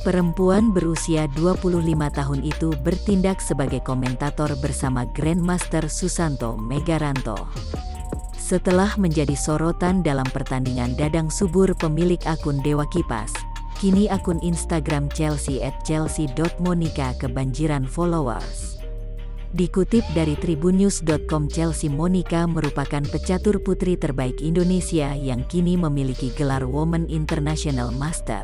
Perempuan berusia 25 tahun itu bertindak sebagai komentator bersama Grandmaster Susanto Megaranto. Setelah menjadi sorotan dalam pertandingan dadang subur pemilik akun Dewa Kipas, kini akun Instagram Chelsea @chelsea.monica kebanjiran followers. Dikutip dari tribunnews.com, Chelsea Monica merupakan pecatur putri terbaik Indonesia yang kini memiliki gelar Women International Master.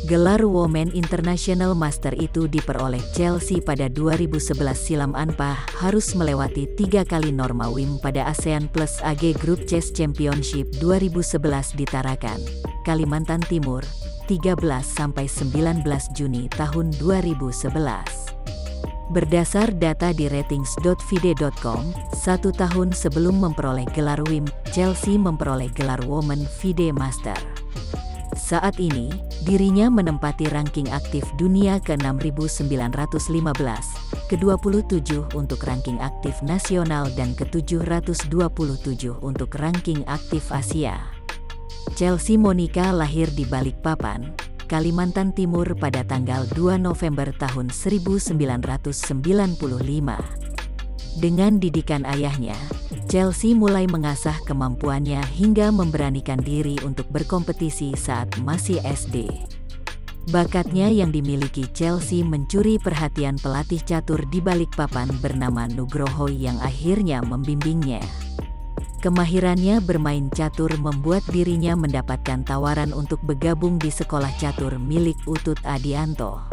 Gelar Women International Master itu diperoleh Chelsea pada 2011 silam tanpa harus melewati 3 kali norma WIM pada ASEAN Plus AG Group Chess Championship 2011 di Tarakan, Kalimantan Timur, 13–19 Juni tahun 2011. Berdasar data di ratings.fide.com, 1 tahun sebelum memperoleh gelar WIM, Chelsea memperoleh gelar Women FIDE Master. Saat ini, dirinya menempati ranking aktif dunia ke-6.915, ke-27 untuk ranking aktif nasional dan ke-727 untuk ranking aktif Asia. Chelsea Monica lahir di Balikpapan, Kalimantan Timur pada tanggal 2 November tahun 1995. Dengan didikan ayahnya, Chelsea mulai mengasah kemampuannya hingga memberanikan diri untuk berkompetisi saat masih SD. Bakatnya yang dimiliki Chelsea mencuri perhatian pelatih catur di Balikpapan bernama Nugroho yang akhirnya membimbingnya. Kemahirannya bermain catur membuat dirinya mendapatkan tawaran untuk bergabung di sekolah catur milik Utut Adianto.